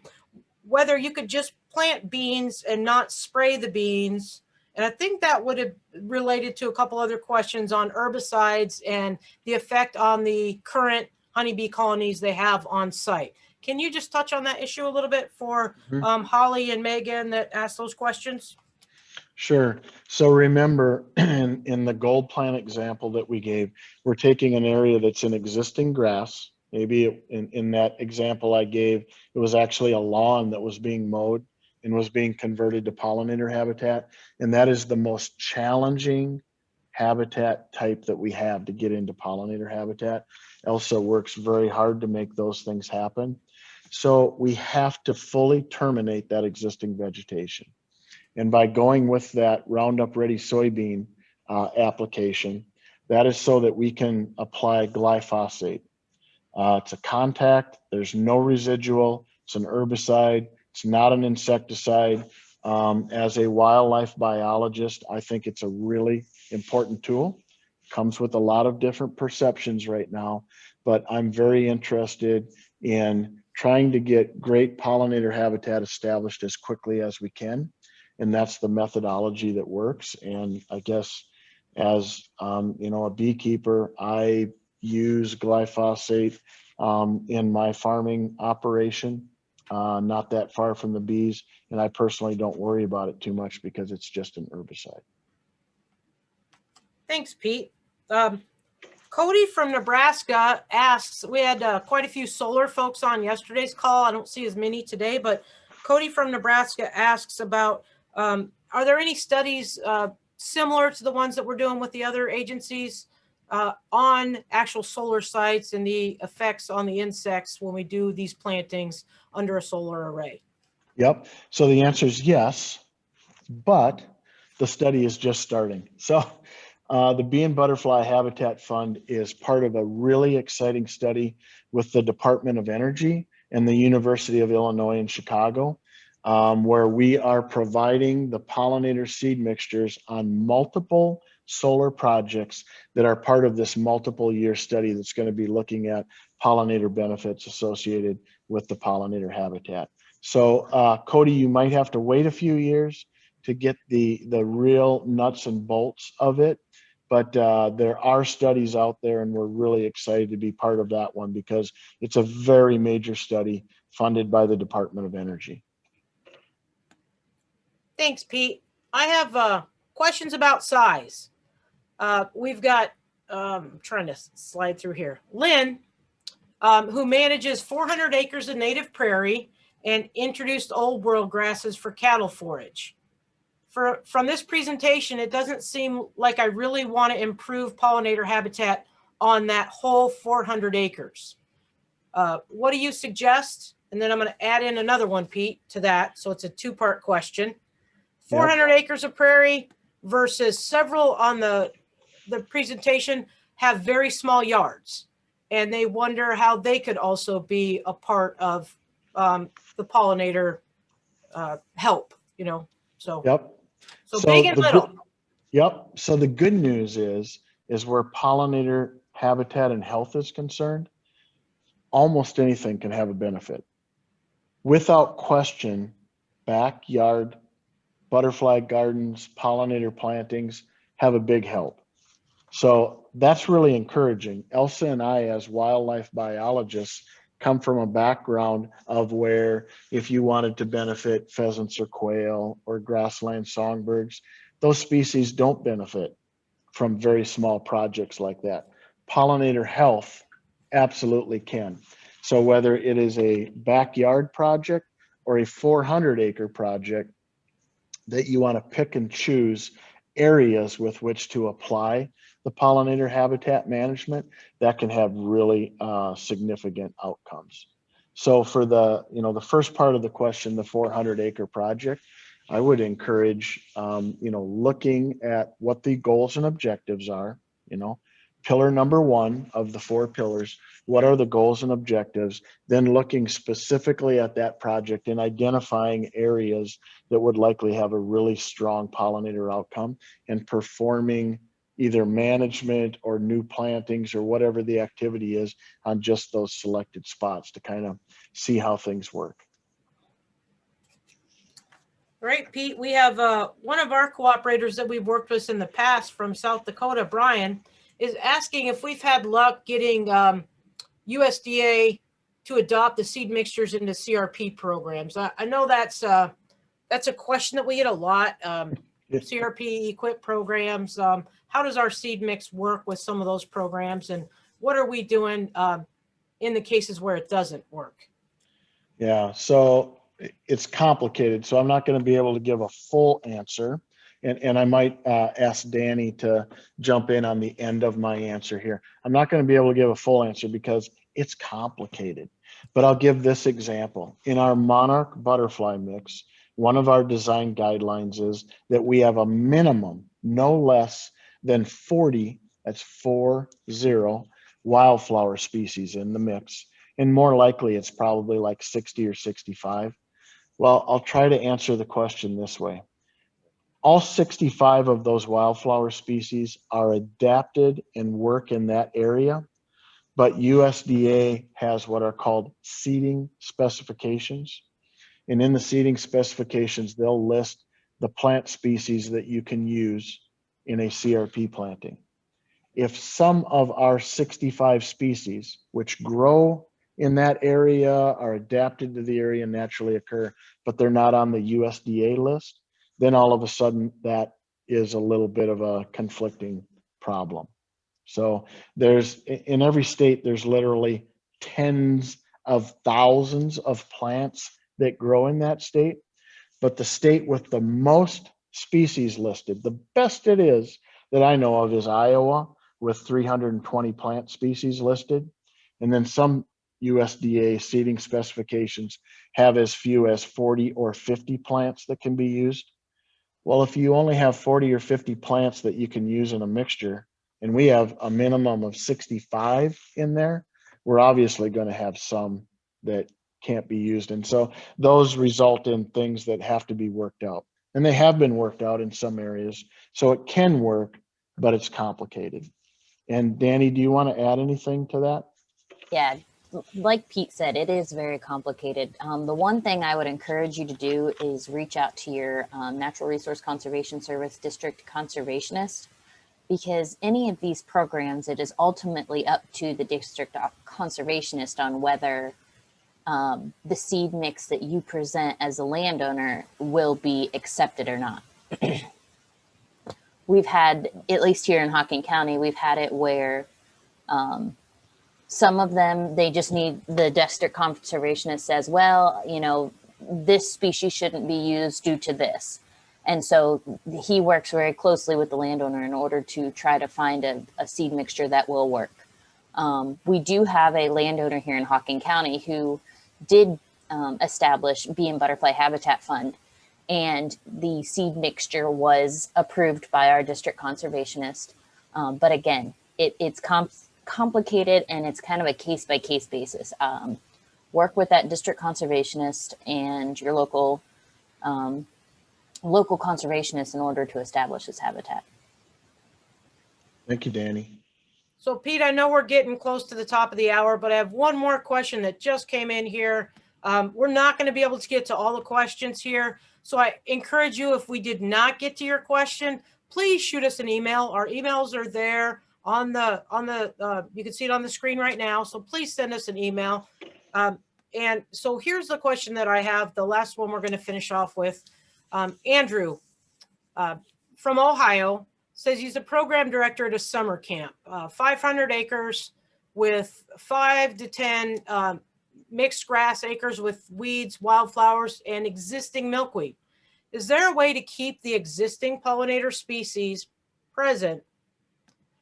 whether you could just plant beans and not spray the beans. And I think that would have related to a couple other questions on herbicides and the effect on the current honeybee colonies they have on site. Can you just touch on that issue a little bit for Holly and Megan that asked those questions? Sure. So remember, in the gold plant example that we gave, we're taking an area that's in existing grass. Maybe in that example I gave, it was actually a lawn that was being mowed and was being converted to pollinator habitat. And that is the most challenging habitat type that we have to get into pollinator habitat. ELSA works very hard to make those things happen. So we have to fully terminate that existing vegetation. And by going with that Roundup Ready soybean application, that is so that we can apply glyphosate. It's a contact, there's no residual, it's an herbicide, it's not an insecticide. As a wildlife biologist, I think it's a really important tool. Comes with a lot of different perceptions right now, but I'm very interested in trying to get great pollinator habitat established as quickly as we can. And that's the methodology that works. And I guess as a beekeeper, I use glyphosate in my farming operation, not that far from the bees. And I personally don't worry about it too much because it's just an herbicide. Thanks, Pete. Cody from Nebraska asks, we had quite a few solar folks on yesterday's call. I don't see as many today, but Cody from Nebraska asks about, are there any studies similar to the ones that we're doing with the other agencies on actual solar sites and the effects on the insects when we do these plantings under a solar array? Yep. So the answer is yes, but the study is just starting. So the Bee and Butterfly Habitat Fund is part of a really exciting study with the Department of Energy and the University of Illinois in Chicago, where we are providing the pollinator seed mixtures on multiple solar projects that are part of this multiple year study that's going to be looking at pollinator benefits associated with the pollinator habitat. So Cody, you might have to wait a few years to get the real nuts and bolts of it. But there are studies out there, and we're really excited to be part of that one because it's a very major study funded by the Department of Energy. Thanks, Pete. I have questions about size. We've got, I'm trying to slide through here. Lynn, who manages 400 acres of native prairie, and introduced old world grasses for cattle forage. From this presentation, it doesn't seem like I really want to improve pollinator habitat on that whole 400 acres. What do you suggest? And then I'm going to add in another one, Pete, to that. So it's a two-part question. 400 acres of prairie versus several on the presentation have very small yards. And they wonder how they could also be a part of the pollinator help, you know. So, so big and little. Yep. So the good news is where pollinator habitat and health is concerned, almost anything can have a benefit. Without question, backyard butterfly gardens, pollinator plantings have a big help. So that's really encouraging. Elsa and I, as wildlife biologists, come from a background of where if you wanted to benefit pheasants or quail or grassland songbirds, those species don't benefit from very small projects like that. Pollinator health absolutely can. So whether it is a backyard project or a 400-acre project that you want to pick and choose areas with which to apply the pollinator habitat management, that can have really significant outcomes. So for the, the first part of the question, the 400-acre project, I would encourage, looking at what the goals and objectives are. Pillar number one of the 4 pillars, what are the goals and objectives? Then looking specifically at that project and identifying areas that would likely have a really strong pollinator outcome and performing either management or new plantings or whatever the activity is on just those selected spots to kind of see how things work. Right, Pete, we have one of our cooperators that we've worked with in the past from South Dakota, Brian, is asking if we've had luck getting USDA to adopt the seed mixtures into CRP programs. I know that's a question that we get a lot. CRP equip programs. How does our seed mix work with some of those programs, and what are we doing in the cases where it doesn't work? Yeah, so it's complicated, so I'm not going to be able to give a full answer. And I might ask Danny to jump in on the end of my answer here. I'm not going to be able to give a full answer because it's complicated, but I'll give this example. In our monarch butterfly mix, one of our design guidelines is that we have a minimum, no less than 40, that's 40, wildflower species in the mix. And more likely, it's probably like 60 or 65. Well, I'll try to answer the question this way. All 65 of those wildflower species are adapted and work in that area, but USDA has what are called seeding specifications. And in the seeding specifications, they'll list the plant species that you can use in a CRP planting. If some of our 65 species, which grow in that area, are adapted to the area and naturally occur, but they're not on the USDA list, then all of a sudden that is a little bit of a conflicting problem. So there's, in every state, there's literally tens of thousands of plants that grow in that state, but the state with the most species listed, the best it is that I know of, is Iowa, with 320 plant species listed. And then some USDA seeding specifications have as few as 40 or 50 plants that can be used. Well, if you only have 40 or 50 plants that you can use in a mixture, and we have a minimum of 65 in there, we're obviously going to have some that can't be used. And so those result in things that have to be worked out. And they have been worked out in some areas. So it can work, but it's complicated. And Danny, do you want to add anything to that? Yeah, like Pete said, it is very complicated. The one thing I would encourage you to do is reach out to your Natural Resource Conservation Service district conservationist, because any of these programs, it is ultimately up to the district conservationist on whether the seed mix that you present as a landowner will be accepted or not. We've had, at least here in Hocking County, we've had it where Some of them, they just need, the district conservationist says, well, you know, this species shouldn't be used due to this. And so he works very closely with the landowner in order to try to find a seed mixture that will work. We do have a landowner here in Hocking County who did establish Bee and Butterfly Habitat Fund, and the seed mixture was approved by our district conservationist. But again, it's complicated, and it's kind of a case-by-case basis. Work with that district conservationist and your local conservationist in order to establish this habitat. Thank you, Danny. So Pete, I know we're getting close to the top of the hour, but I have one more question that just came in here. We're not going to be able to get to all the questions here. So I encourage you, if we did not get to your question, please shoot us an email. Our emails are there on the you can see it on the screen right now. So please send us an email. And so here's the question that I have, the last one we're going to finish off with. Andrew from Ohio says he's a program director at a summer camp, 500 acres with 5 to 10 mixed grass acres with weeds, wildflowers, and existing milkweed. Is there a way to keep the existing pollinator species present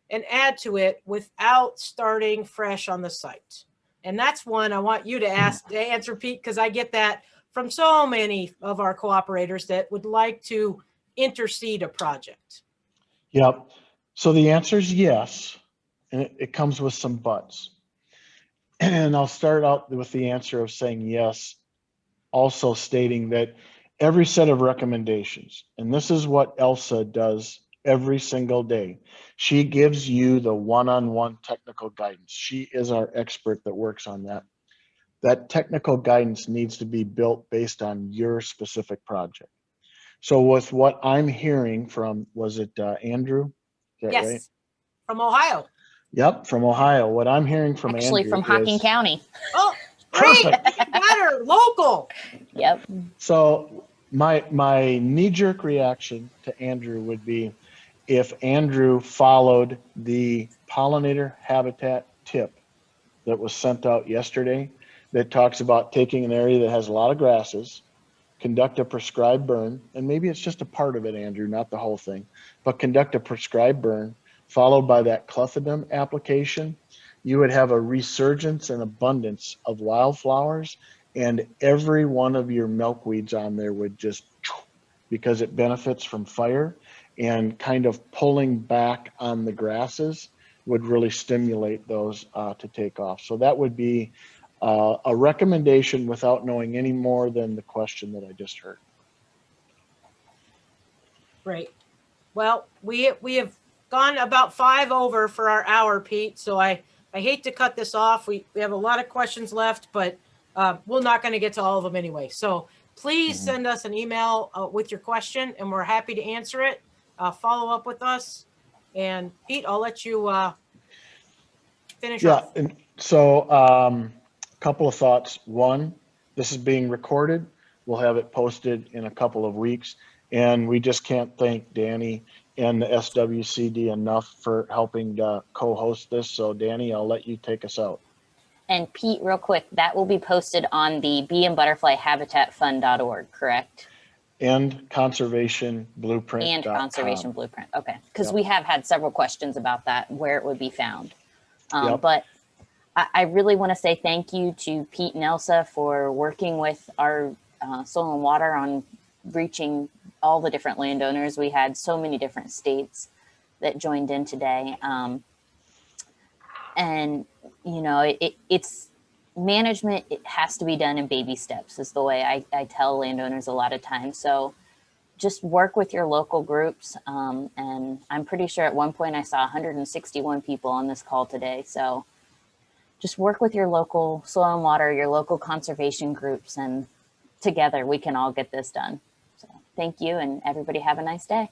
and add to it without starting fresh on the site? And that's one I want you to answer, Pete, because I get that from so many of our cooperators that would like to interseed a project. Yep. So the answer is yes, and it comes with some buts. And I'll start out with the answer of saying yes, also stating that every set of recommendations, and this is what Elsa does every single day. She gives you the one-on-one technical guidance. She is our expert that works on that. That technical guidance needs to be built based on your specific project. So with what I'm hearing from, was it Andrew? Is that Yes, right? from Ohio. Yep, from Ohio. What I'm hearing from Actually, Andrew from Hocking County. Oh, great. Perfect. Even better, local. Yep. So my knee-jerk reaction to Andrew would be if Andrew followed the pollinator habitat tip that was sent out yesterday that talks about taking an area that has a lot of grasses, conduct a prescribed burn, and maybe it's just a part of it, Andrew, not the whole thing, but conduct a prescribed burn, followed by that clethodim application. You would have a resurgence and abundance of wildflowers, and every one of your milkweeds on there would just, because it benefits from fire, and kind of pulling back on the grasses would really stimulate those to take off. So that would be a recommendation without knowing any more than the question that I just heard. Great. Well, we have gone about 5 over for our hour, Pete. So I hate to cut this off. We have a lot of questions left, but we're not going to get to all of them anyway. So please send us an email with your question, and we're happy to answer it. Follow up with us. And Pete, I'll let you finish off. And so a couple of thoughts. One, this is being recorded. We'll have it posted in a couple of weeks. And we just can't thank Danny and the SWCD enough for helping co-host this. So Danny, I'll let you take us out. And Pete, real quick, that will be posted on the Bee and Butterfly Habitat Fund.org, correct? And Conservation Blueprint. And Conservation Blueprint. Okay. Because Yep. we have had several questions about that, where it would be found. Yep. But I really want to say thank you to Pete and Elsa for working with our Soil and Water on reaching all the different landowners. We had so many different states that joined in today. And, you know, it's management, it has to be done in baby steps is the way I tell landowners a lot of times. So just work with your local groups. And I'm pretty sure at one point I saw 161 people on this call today. So just work with your local soil and water, your local conservation groups, and together we can all get this done. So thank you, and everybody have a nice day.